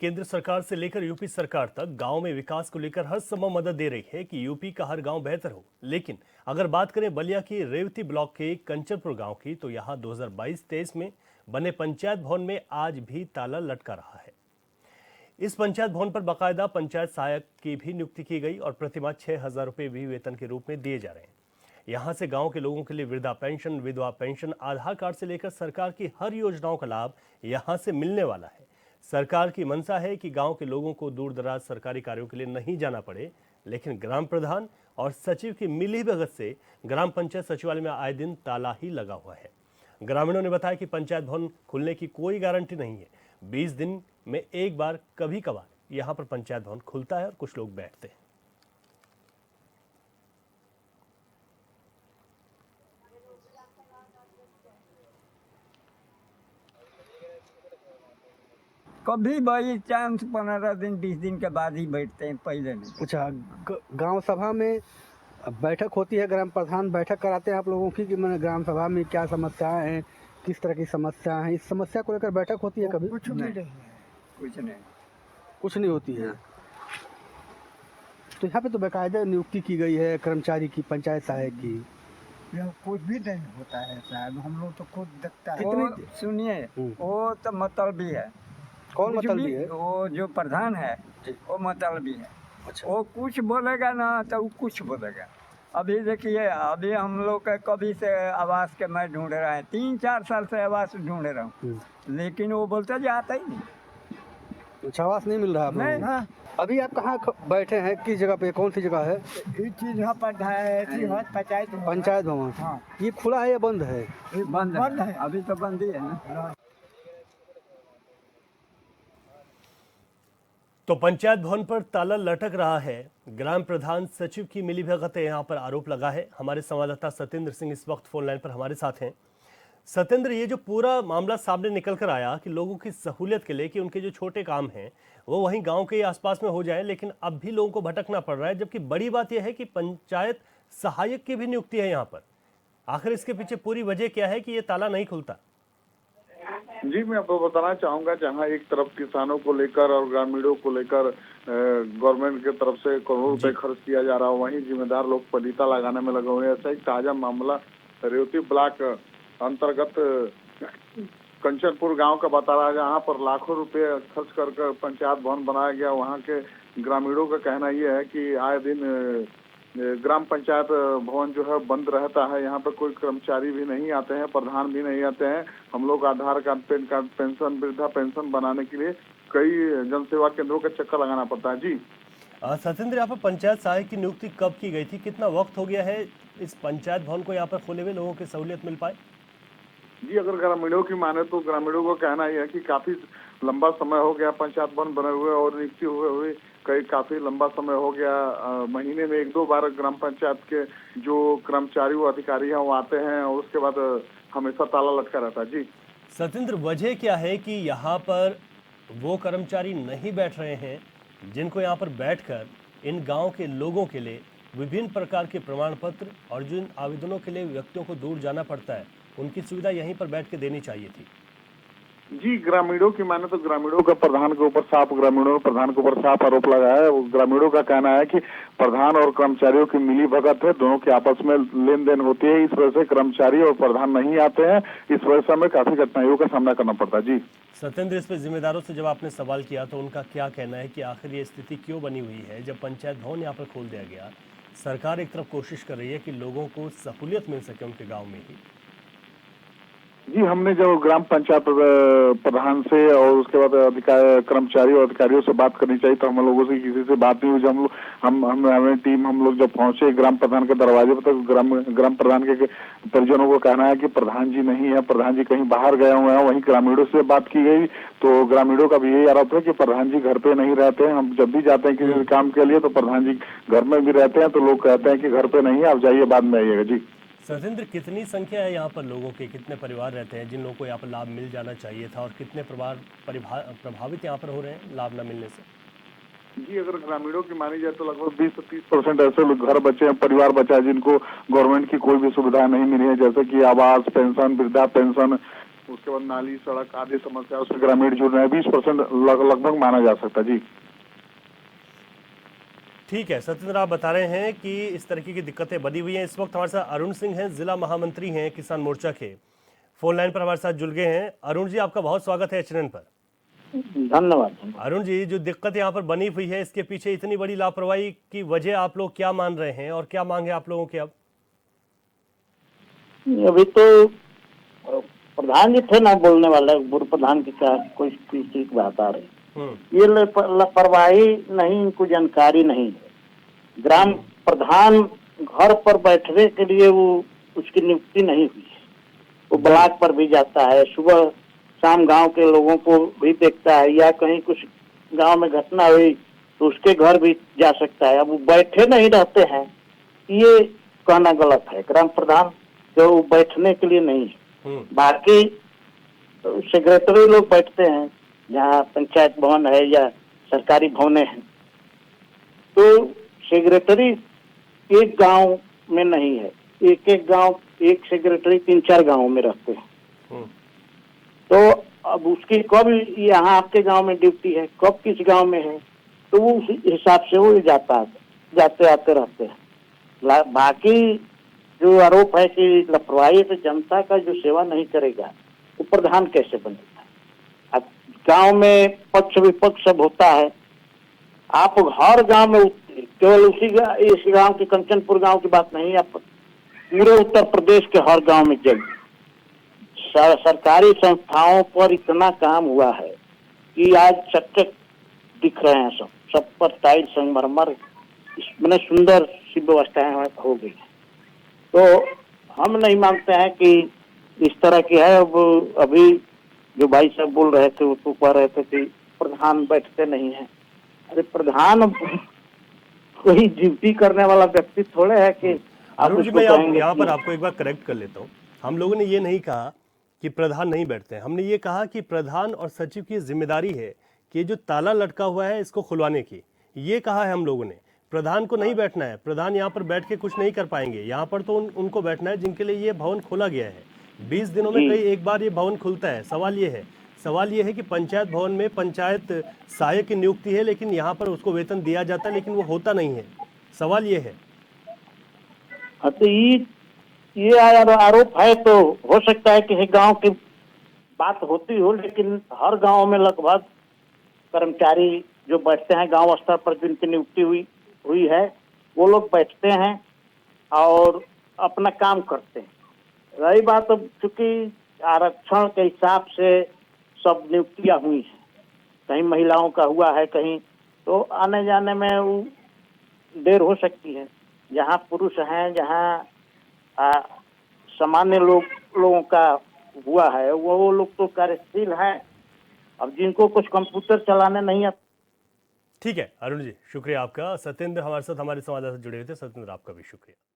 केंद्र सरकार से लेकर यूपी सरकार तक गांव में विकास को लेकर हर संभव मदद दे रही है कि यूपी का हर गांव बेहतर हो। लेकिन अगर बात करें बलिया की रेवती ब्लॉक के कंचनपुर गांव की, तो यहां 2022-23 में बने पंचायत भवन में आज भी ताला लटका रहा है। इस पंचायत भवन पर बाकायदा पंचायत सहायक की भी नियुक्ति की गई और प्रतिमाह 6,000 रुपये भी वेतन के रूप में दिए जा रहे हैं। यहाँ से गांव के लोगों के लिए वृद्धा पेंशन, विधवा पेंशन, आधार कार्ड से लेकर सरकार की हर योजनाओं का लाभ यहाँ से मिलने वाला है। सरकार की मंशा है कि गांव के लोगों को दूर दराज सरकारी कार्यों के लिए नहीं जाना पड़े, लेकिन ग्राम प्रधान और सचिव की मिलीभगत से ग्राम पंचायत सचिवालय में आए दिन ताला ही लगा हुआ है। ग्रामीणों ने बताया कि पंचायत भवन खुलने की कोई गारंटी नहीं है। 20 दिन में एक बार कभी कभार यहाँ पर पंचायत भवन खुलता है और कुछ लोग बैठते हैं। कभी बाई चांस 15 दिन 20 दिन के बाद ही बैठते हैं, पहले नहीं। अच्छा, गांव सभा में बैठक होती है, ग्राम प्रधान बैठक कराते हैं आप लोगों की कि मैंने ग्राम सभा में क्या समस्याएं हैं, किस तरह की समस्या है, इस समस्या को लेकर बैठक होती है कभी? कुछ नहीं, कुछ नहीं होती है। तो यहाँ पे तो बाकायदा नियुक्ति की गई है कर्मचारी की, पंचायत सहायक की। यह कुछ भी नहीं होता है साहब, हम लोग तो खुद देखता है। कितनी- सुनिए, वो तो मतलबी है। कौन कुछ मतलबी भी- है? वो जो प्रधान है वो मतलबी है। अच्छा, वो कुछ बोलेगा ना तो वो कुछ बोलेगा। अभी देखिए, अभी हम लोग के कभी से आवास के मैं ढूंढ रहा है, 3-4 साल से आवास ढूंढ रहा हूँ, लेकिन वो बोलते जी आता ही नहीं। अच्छा, आवास नहीं मिल रहा आप लोगों को? नहीं, अभी आप कहाँ बैठे हैं, किस जगह पे, कौन सी जगह है? पंचायत भवन। हाँ। ये खुला है या बंद है? बंद है, अभी तो बंद ही है ना। तो पंचायत भवन पर ताला लटक रहा है। ग्राम प्रधान सचिव की मिलीभगत यहाँ पर आरोप लगा है। हमारे संवाददाता सत्येंद्र सिंह इस वक्त फोन लाइन पर हमारे साथ हैं। सत्येंद्र, ये जो पूरा मामला सामने निकल कर आया कि लोगों की सहूलियत के लिए कि उनके जो छोटे काम हैं वो वहीं गांव के आसपास में हो जाए, लेकिन अब भी लोगों को भटकना पड़ रहा है, जबकि बड़ी बात यह है कि पंचायत सहायक की भी नियुक्ति है यहाँ पर। आखिर इसके पीछे पूरी वजह क्या है कि ये ताला नहीं खुलता? जी, मैं आपको बताना चाहूंगा, जहां एक तरफ किसानों को लेकर और ग्रामीणों को लेकर गवर्नमेंट की तरफ से करोड़ों रुपए खर्च किया जा रहा है, वहीं जिम्मेदार लोग पलीता लगाने में लगे हुए हैं। ऐसा एक ताजा मामला रेवती ब्लॉक अंतर्गत कंचनपुर गांव का बता रहा है, जहां पर लाखों रुपए खर्च कर पंचायत भवन बनाया गया। वहां के ग्रामीणों का कहना यह है कि आए दिन ग्राम पंचायत भवन जो है बंद रहता है। यहाँ पे कोई कर्मचारी भी नहीं आते हैं, प्रधान भी नहीं आते हैं। हम लोग आधार कार्ड, पैन कार्ड, पेंशन, वृद्धा पेंशन बनाने के लिए कई जनसेवा केंद्रों का चक्कर लगाना पड़ता है। जी सत्येंद्र, यहाँ पर पंचायत सहायक की नियुक्ति कब की गई थी? कितना वक्त हो गया है इस पंचायत भवन को यहाँ पर खोले हुए, लोगों की सहूलियत मिल पाए? जी, अगर ग्रामीणों की माने तो ग्रामीणों का कहना यह है कि काफी लंबा समय हो गया पंचायत भवन बने हुए और नियुक्ति हुए काफी लंबा समय हो गया। महीने में 1-2 बार ग्राम पंचायत के जो कर्मचारी व अधिकारी हैं वो आते हैं और उसके बाद हमेशा ताला लटका रहता है। जी सत्येंद्र, वजह क्या है कि यहाँ पर वो कर्मचारी नहीं बैठ रहे हैं जिनको यहाँ पर बैठकर इन गांव के लोगों के लिए विभिन्न प्रकार के प्रमाण पत्र और जिन आवेदनों के लिए व्यक्तियों को दूर जाना पड़ता है, उनकी सुविधा यहीं पर बैठ के देनी चाहिए थी? जी, ग्रामीणों की माने तो ग्रामीणों का प्रधान के ऊपर साफ आरोप लगा है। ग्रामीणों का कहना है कि प्रधान और कर्मचारियों की मिली भगत है, दोनों के आपस में लेन देन होती है। इस वजह से कर्मचारी और प्रधान नहीं आते हैं, इस वजह से हमें काफी कठिनाइयों का सामना करना पड़ता है। जी सत्येंद्र, इस पर जिम्मेदारों से जब आपने सवाल किया तो उनका क्या कहना है कि आखिर ये स्थिति क्यों बनी हुई है? जब पंचायत भवन यहाँ पर खोल दिया गया, सरकार एक तरफ कोशिश कर रही है कि लोगों को सहूलियत मिल सके उनके गाँव में ही। जी, हमने जब ग्राम पंचायत प्रधान से और उसके बाद कर्मचारी और अधिकारियों से बात करनी चाहिए, तो हम लोगों से किसी से बात नहीं हुई। जब हमें टीम हम लोग जब पहुंचे ग्राम प्रधान के दरवाजे पर, तो ग्राम प्रधान के परिजनों को कहना है कि प्रधान जी नहीं है, प्रधान जी कहीं बाहर गए हुए हैं। वहीं ग्रामीणों से बात की गई तो ग्रामीणों का भी यही आरोप है कि प्रधान जी घर पे नहीं रहते हैं। हम जब भी जाते हैं किसी काम के लिए तो प्रधान जी घर में भी रहते हैं, तो लोग कहते हैं कि घर पे नहीं है, आप जाइए, बाद में आइएगा। जी सत्येंद्र, कितनी संख्या है यहाँ पर लोगों के, कितने परिवार रहते हैं जिन लोगों को यहाँ पर लाभ मिल जाना चाहिए था, और कितने प्रभावित यहाँ पर हो रहे हैं लाभ न मिलने से? जी, अगर ग्रामीणों की मानी जाए तो लगभग 20 से 30% ऐसे लोग घर बचे हैं, परिवार बचा है जिनको गवर्नमेंट की कोई भी सुविधा नहीं मिली है, जैसे कि आवास, पेंशन, वृद्धा पेंशन, उसके बाद नाली सड़क आदि समस्या उसमें ग्रामीण जुड़ रहे हैं। 20% लगभग माना जा सकता है। जी ठीक है सत्येंद्र, आप बता रहे हैं कि इस तरीके की दिक्कतें बनी हुई हैं। इस वक्त हमारे साथ अरुण सिंह हैं, जिला महामंत्री हैं किसान मोर्चा के, फोन लाइन पर हमारे साथ जुड़ गए हैं। अरुण जी, आपका बहुत स्वागत है एचएनएन पर। धन्यवाद। अरुण जी, जो दिक्कत यहाँ पर बनी हुई है, इसके पीछे इतनी बड़ी लापरवाही की वजह आप लोग क्या मान रहे हैं और क्या मांगे आप लोगों की अब? अभी तो प्रधान जी थे ना बोलने वाले, पूर्व प्रधान की क्या कोई चीज बात आ रही, ये लापरवाही नहीं, इनको जानकारी नहीं है। ग्राम प्रधान घर पर बैठने के लिए वो उसकी नियुक्ति नहीं हुई है। वो ब्लॉक पर भी जाता है, सुबह शाम गांव के लोगों को भी देखता है, या कहीं कुछ गांव में घटना हुई तो उसके घर भी जा सकता है। अब वो बैठे नहीं रहते हैं, ये कहना गलत है। ग्राम प्रधान जो बैठने के लिए नहीं है, बाकी सेक्रेटरी लोग बैठते हैं जहाँ पंचायत भवन है या सरकारी भवने हैं। तो सेक्रेटरी एक गांव में नहीं है, एक गांव एक सेक्रेटरी 3-4 गांव में रहते हैं। तो अब उसकी कब यहाँ आपके गांव में ड्यूटी है, कब किस गांव में है, तो वो उस हिसाब से वो जाते आते रहते हैं। बाकी जो आरोप है कि लापरवाही से जनता का जो सेवा नहीं करेगा वो प्रधान कैसे बनेगा। अब गांव में पक्ष विपक्ष सब होता है, आप हर गांव में केवल इस गांव के कंचनपुर गांव की बात नहीं, आप पूरे उत्तर प्रदेश के हर गांव में जाइए, सरकारी संस्थाओं पर इतना काम हुआ है कि आज चकचक दिख रहे हैं, सब पर टाइल संगमरमर मैंने सुंदर सी व्यवस्थाएं हो गई। तो हम नहीं मानते हैं कि इस तरह की है। अब अभी जो भाई साहब बोल रहे थे, वो कह रहे थे कि प्रधान बैठते नहीं है। अरे प्रधान कोई ड्यूटी करने वाला व्यक्ति थोड़े है कि अरुण जी, मैं यहाँ पर आपको एक बार करेक्ट कर लेता हूँ। हम लोगों ने ये नहीं कहा कि प्रधान नहीं बैठते हैं, हमने ये कहा कि प्रधान और सचिव की जिम्मेदारी है कि जो ताला लटका हुआ है इसको खुलवाने की, ये कहा है हम लोगों ने। प्रधान को नहीं बैठना है, प्रधान यहाँ पर बैठ के कुछ नहीं कर पाएंगे। यहाँ पर तो उनको बैठना है जिनके लिए ये भवन खोला गया है। 20 दिनों में कई एक बार ये भवन खुलता है। सवाल ये है कि पंचायत भवन में पंचायत सहायक की नियुक्ति है, लेकिन यहाँ पर उसको वेतन दिया जाता है, लेकिन वो होता नहीं है। सवाल ये है। तो ये आरोप है, तो हो सकता है कि गांव की बात होती हो, लेकिन हर गांव में लगभग कर्मचारी जो बैठते हैं गांव स्तर पर, जिनकी नियुक्ति हुई है, वो लोग बैठते हैं और अपना काम करते हैं। रही बात, अब चूंकि आरक्षण के हिसाब से सब नियुक्तियां हुई हैं, कहीं महिलाओं का हुआ है, कहीं तो आने जाने में वो देर हो सकती है। जहाँ पुरुष हैं, जहाँ सामान्य लोगों का हुआ है, वो लोग तो कार्यशील हैं। अब जिनको कुछ कंप्यूटर चलाने नहीं आता। ठीक है अरुण जी, शुक्रिया आपका। सत्येंद्र हमारे साथ, हमारे संवाददाता जुड़े हुए थे। सत्येंद्र, आपका भी शुक्रिया।